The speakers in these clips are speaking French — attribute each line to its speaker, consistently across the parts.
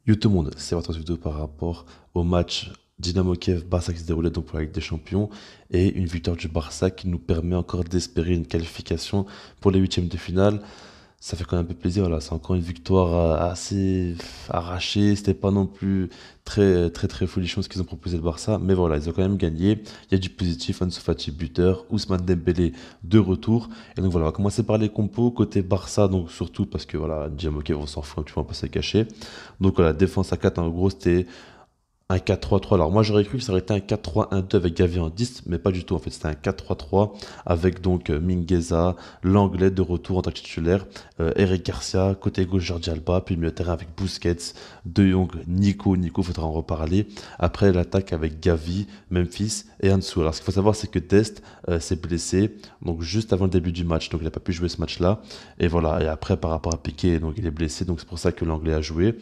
Speaker 1: Yo tout le monde, c'est votre vidéo par rapport au match Dynamo Kiev-Barça qui se déroulait donc pour la Ligue des Champions et une victoire du Barça qui nous permet encore d'espérer une qualification pour les huitièmes de finale. Ça fait quand même un peu plaisir, voilà. C'est encore une victoire assez arrachée. C'était pas non plus très folichon ce qu'ils ont proposé le Barça, mais voilà, ils ont quand même gagné. Il y a du positif, Ansu Fati buteur, Ousmane Dembélé de retour. Et donc voilà, on va commencer par les compos côté Barça, donc surtout parce que voilà, Dynamo Kiev on s'en fout, tu vois, on va pas se le cacher. Donc voilà, défense à 4 en gros, c'était un 4-3-3. Alors moi j'aurais cru que ça aurait été un 4-3-1-2 avec Gavi en 10, mais pas du tout en fait. C'était un 4-3-3 avec donc Mingueza, l'anglais de retour en tant que titulaire, Eric Garcia, côté gauche Jordi Alba, puis milieu de terrain avec Busquets, De Jong, Nico, faudra en reparler. Après l'attaque avec Gavi, Memphis et Ansu. Alors ce qu'il faut savoir c'est que Dest s'est blessé donc juste avant le début du match, donc il n'a pas pu jouer ce match-là. Et voilà, et après par rapport à Piqué, donc il est blessé, donc c'est pour ça que l'anglais a joué.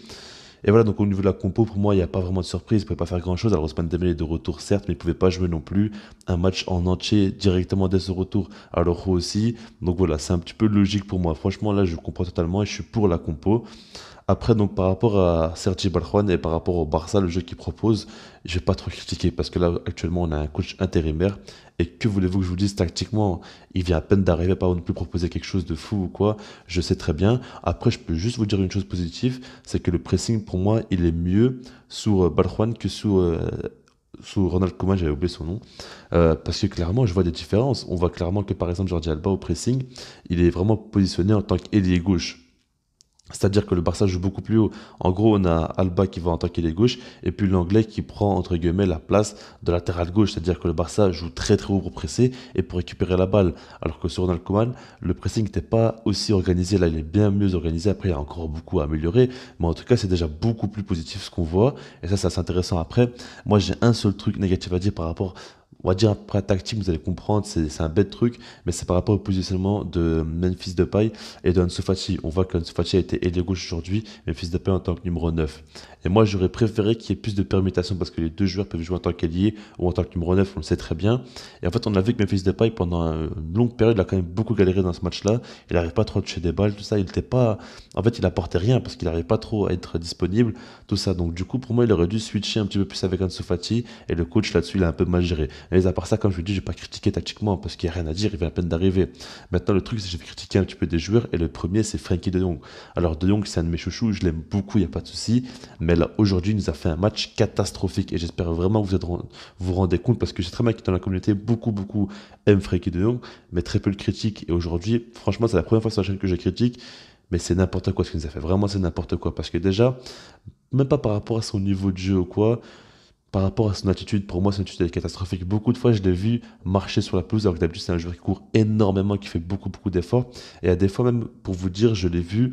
Speaker 1: Et voilà, donc au niveau de la compo, pour moi, il n'y a pas vraiment de surprise. Il ne pouvait pas faire grand-chose. Alors Ousmane Dembélé est de retour, certes, mais il ne pouvait pas jouer non plus un match en entier directement dès ce retour. Alors aussi. Donc voilà, c'est un petit peu logique pour moi. Franchement, là, je comprends totalement et je suis pour la compo. Après, donc par rapport à Sergi Barjuan et par rapport au Barça, le jeu qu'il propose, je vais pas trop critiquer parce que là, actuellement, on a un coach intérimaire. Et que voulez-vous que je vous dise tactiquement? Il vient à peine d'arriver, pas non plus proposer quelque chose de fou ou quoi. Je sais très bien. Après, je peux juste vous dire une chose positive, c'est que le pressing, pour moi, il est mieux sous Barjuan que sous Ronald Koeman, j'avais oublié son nom. Parce que clairement, je vois des différences. On voit clairement que par exemple, Jordi Alba au pressing, il est vraiment positionné en tant qu'ailier gauche. C'est-à-dire que le Barça joue beaucoup plus haut. En gros, on a Alba qui va en tant qu'ailier gauche, et puis l'anglais qui prend, entre guillemets, la place de latéral gauche. C'est-à-dire que le Barça joue très haut pour presser et pour récupérer la balle. Alors que sur Ronald Koeman, le pressing n'était pas aussi organisé. Là, il est bien mieux organisé. Après, il y a encore beaucoup à améliorer. Mais en tout cas, c'est déjà beaucoup plus positif ce qu'on voit. Et ça, c'est assez intéressant. Après, moi, j'ai un seul truc négatif à dire par rapport, on va dire après la tactique, vous allez comprendre, c'est un bête truc, mais c'est par rapport au positionnement de Memphis Depay et de Ansu Fati. On voit qu'Ansu Fati a été ailier gauche aujourd'hui, Memphis Depay en tant que numéro 9. Et moi, j'aurais préféré qu'il y ait plus de permutations parce que les deux joueurs peuvent jouer en tant qu'ailier ou en tant que numéro 9, on le sait très bien. Et en fait, on a vu que Memphis Depay, pendant une longue période, il a quand même beaucoup galéré dans ce match-là. Il n'arrive pas trop à toucher des balles, tout ça. Il n'était pas. En fait, il apportait rien parce qu'il n'arrivait pas trop à être disponible, tout ça. Donc, du coup, pour moi, il aurait dû switcher un petit peu plus avec Ansu Fati et le coach là-dessus, il a un peu mal géré. Mais à part ça, comme je vous dis, je vais pas critiquer tactiquement parce qu'il n'y a rien à dire, il vient à peine d'arriver. Maintenant, le truc, c'est que je vais critiquer un petit peu des joueurs et le premier, c'est Frenkie de Jong. Alors, de Jong, c'est un de mes chouchous, je l'aime beaucoup, il n'y a pas de souci. Mais là, aujourd'hui, il nous a fait un match catastrophique et j'espère vraiment que vous rendez compte parce que je sais très bien que dans la communauté, beaucoup aiment Frenkie de Jong, mais très peu le critiquent. Et aujourd'hui, franchement, c'est la première fois sur la chaîne que je critique, mais c'est n'importe quoi ce qu'il nous a fait. Vraiment, c'est n'importe quoi parce que déjà, même pas par rapport à son niveau de jeu ou quoi, par rapport à son attitude, pour moi, son attitude est catastrophique. Beaucoup de fois, je l'ai vu marcher sur la pelouse, alors que d'habitude, c'est un joueur qui court énormément, qui fait beaucoup d'efforts. Et à des fois, même, pour vous dire, je l'ai vu.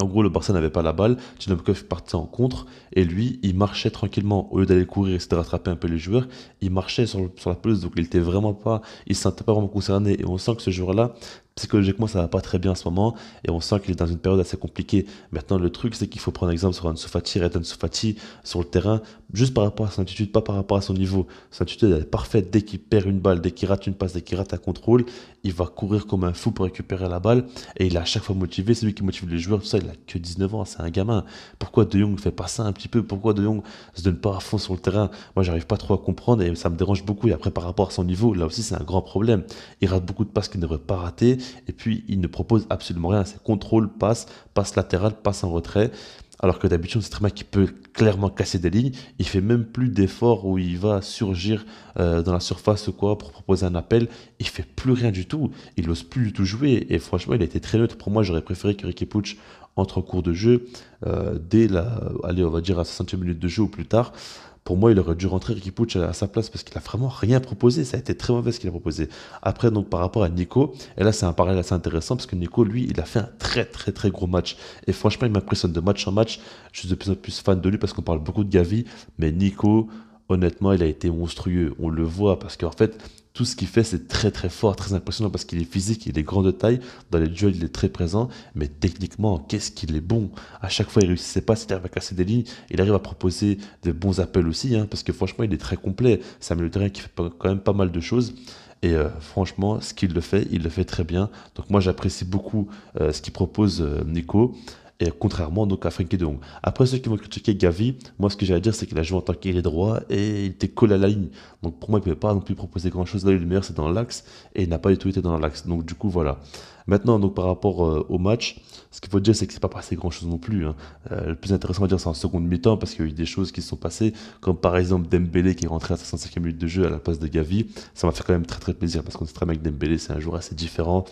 Speaker 1: En gros, le Barça n'avait pas la balle, Djinobkov partait en contre, et lui, il marchait tranquillement. Au lieu d'aller courir et de rattraper un peu les joueurs, il marchait sur la pelouse, donc il était vraiment pas, il se sentait pas vraiment concerné. Et on sent que ce joueur-là, psychologiquement, ça va pas très bien en ce moment, et on sent qu'il est dans une période assez compliquée. Maintenant, le truc, c'est qu'il faut prendre exemple sur Ansu Fati, Red Ansu Fati, sur le terrain, juste par rapport à son attitude, pas par rapport à son niveau. Son attitude, elle est parfaite. Dès qu'il perd une balle, dès qu'il rate une passe, dès qu'il rate un contrôle, il va courir comme un fou pour récupérer la balle, et il est à chaque fois motivé, c'est lui qui motive les joueurs, tout ça, il a que 19 ans, c'est un gamin. Pourquoi De Jong ne fait pas ça un petit peu? Pourquoi De Jong se donne pas à fond sur le terrain? Moi, j'arrive pas trop à comprendre et ça me dérange beaucoup. Et après, par rapport à son niveau, là aussi, c'est un grand problème. Il rate beaucoup de passes qu'il ne devrait pas rater et puis il ne propose absolument rien. C'est contrôle, passe, passe latérale, passe en retrait. Alors que d'habitude, c'est très bien qu'il peut clairement casser des lignes. Il fait même plus d'efforts où il va surgir dans la surface ou quoi pour proposer un appel. Il fait plus rien du tout. Il n'ose plus du tout jouer. Et franchement, il a été très neutre. Pour moi, j'aurais préféré que Ricky Puig entre en cours de jeu dès allez, on va dire à 60e minute de jeu ou plus tard. Pour moi, il aurait dû rentrer Riqui Puig à sa place parce qu'il a vraiment rien proposé. Ça a été très mauvais ce qu'il a proposé. Après, donc par rapport à Nico, et là c'est un parallèle assez intéressant parce que Nico, lui, il a fait un très gros match. Et franchement, il m'impressionne de match en match. Je suis de plus en plus fan de lui parce qu'on parle beaucoup de Gavi, mais Nico, honnêtement, il a été monstrueux. On le voit parce qu'en fait, tout ce qu'il fait, c'est très fort, très impressionnant parce qu'il est physique, il est grand de taille. Dans les duels, il est très présent. Mais techniquement, qu'est-ce qu'il est bon. À chaque fois, il réussissait pas, il arrive à casser des lignes. Il arrive à proposer des bons appels aussi, hein, parce que franchement, il est très complet. C'est un milieu de terrain qui fait quand même pas mal de choses. Et franchement, ce qu'il le fait, il le fait très bien. Donc moi, j'apprécie beaucoup ce qu'il propose Nico. et contrairement donc à Frenkie de Jong. Après, ceux qui vont critiquer Gavi, moi ce que j'ai à dire, c'est qu'il a joué en tant qu'ailier droit et il était collé à la ligne. Donc pour moi, il ne pouvait pas non plus proposer grand-chose. Là, le meilleur, c'est dans l'axe et il n'a pas du tout été dans l'axe. Donc du coup, voilà. Maintenant, donc par rapport au match, ce qu'il faut dire, c'est que c'est pas passé grand-chose non plus, hein. Le plus intéressant à dire, c'est en seconde mi-temps, parce qu'il y a eu des choses qui se sont passées, comme par exemple Dembélé qui est rentré à 65e minute de jeu à la place de Gavi. Ça m'a fait quand même très très plaisir, parce qu'on sait très bien que Dembélé, c'est un joueur assez différent.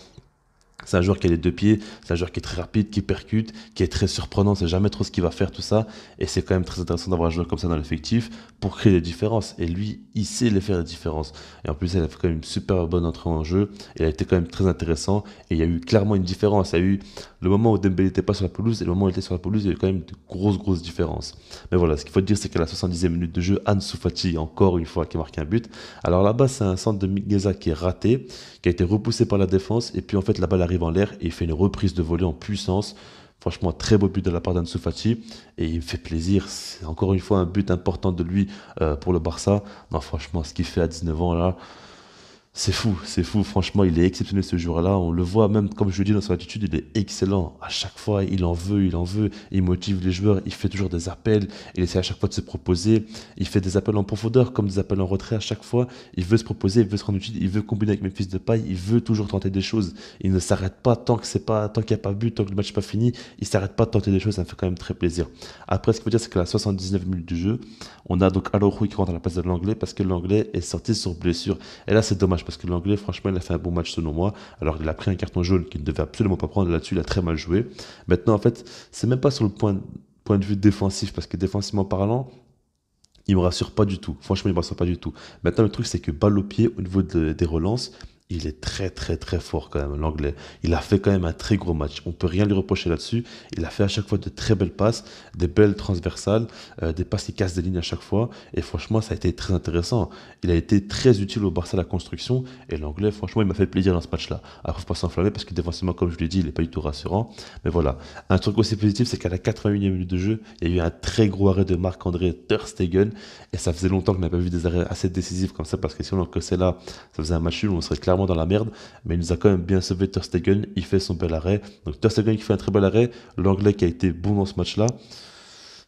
Speaker 1: C'est un joueur qui a les deux pieds, c'est un joueur qui est très rapide, qui percute, qui est très surprenant, c'est jamais trop ce qu'il va faire, tout ça. Et c'est quand même très intéressant d'avoir un joueur comme ça dans l'effectif pour créer des différences. Et lui, il sait les faire les différences. Et en plus, il a fait quand même une super bonne entrée en jeu. Il a été quand même très intéressant. Et il y a eu clairement une différence. Il y a eu le moment où Dembélé n'était pas sur la pelouse et le moment où il était sur la pelouse, il y a eu quand même de grosses différences. Mais voilà, ce qu'il faut dire, c'est qu'à la 70e minute de jeu, Ansu Fati, encore une fois, qui marque un but. Alors là-bas, c'est un centre de Migueza qui est raté, qui a été repoussé par la défense. Et puis en fait, la balle arrive en l'air et il fait une reprise de volée en puissance. Franchement, très beau but de la part d'Ansu Fati et il me fait plaisir. C'est encore une fois un but important de lui pour le Barça. Non, franchement, ce qu'il fait à 19 ans là, c'est fou, c'est fou. Franchement, il est exceptionnel ce joueur-là. On le voit même, comme je le dis, dans son attitude, il est excellent. À chaque fois, il en veut, il en veut. Il motive les joueurs, il fait toujours des appels. Il essaie à chaque fois de se proposer. Il fait des appels en profondeur comme des appels en retrait à chaque fois. Il veut se proposer, il veut se rendre utile, il veut combiner avec Memphis Depay. Il veut toujours tenter des choses. Il ne s'arrête pas tant qu'il n'y a pas but, tant que le match n'est pas fini. Il ne s'arrête pas de tenter des choses. Ça me fait quand même très plaisir. Après, ce qu'il faut dire, c'est qu'à la 79 minutes du jeu, on a donc Araujo qui rentre à la place de l'anglais parce que l'anglais est sorti sur blessure. Et là, c'est dommage parce que l'anglais, franchement, il a fait un bon match selon moi. Alors, il a pris un carton jaune qu'il ne devait absolument pas prendre. Là-dessus, il a très mal joué. Maintenant, en fait, c'est même pas sur le point de vue défensif parce que défensivement parlant, il me rassure pas du tout. Franchement, il me rassure pas du tout. Maintenant, le truc, c'est que balle au pied, au niveau des relances, il est très fort quand même, l'anglais. Il a fait quand même un très gros match. On peut rien lui reprocher là-dessus. Il a fait à chaque fois de très belles passes, des belles transversales, des passes qui cassent des lignes à chaque fois. Et franchement, ça a été très intéressant. Il a été très utile au Barça à la construction. Et l'anglais, franchement, il m'a fait plaisir dans ce match-là. Après, faut pas s'enflammer parce que défensivement, comme je l'ai dit, il n'est pas du tout rassurant. Mais voilà. Un truc aussi positif, c'est qu'à la 81e minute de jeu, il y a eu un très gros arrêt de Marc-André Ter Stegen. Et ça faisait longtemps qu'on n'avait pas vu des arrêts assez décisifs comme ça parce que si on encaissait là, ça faisait un match nul, on serait clairement dans la merde. Mais il nous a quand même bien sauvé Ter Stegen. Il fait son bel arrêt. Donc Ter Stegen qui fait un très bel arrêt. L'anglais qui a été bon dans ce match-là.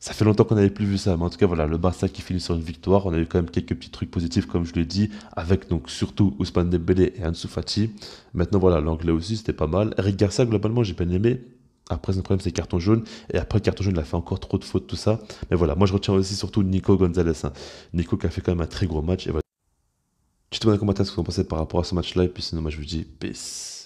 Speaker 1: Ça fait longtemps qu'on n'avait plus vu ça, mais en tout cas, voilà, le Barça qui finit sur une victoire. On a eu quand même quelques petits trucs positifs, comme je l'ai dit, avec donc surtout Ousmane Dembélé et Ansu Fati. Maintenant, voilà, l'anglais aussi, c'était pas mal. Eric Garcia, globalement, j'ai bien aimé. Après, son problème, c'est carton jaune. Et après, carton jaune, il a fait encore trop de fautes, tout ça. Mais voilà, moi, je retiens aussi surtout Nico Gonzalez, hein. Nico qui a fait quand même un très gros match. Et voilà. Dites-moi dans les commentaires ce que vous en pensez par rapport à ce match-là. Et puis sinon, moi, je vous dis peace.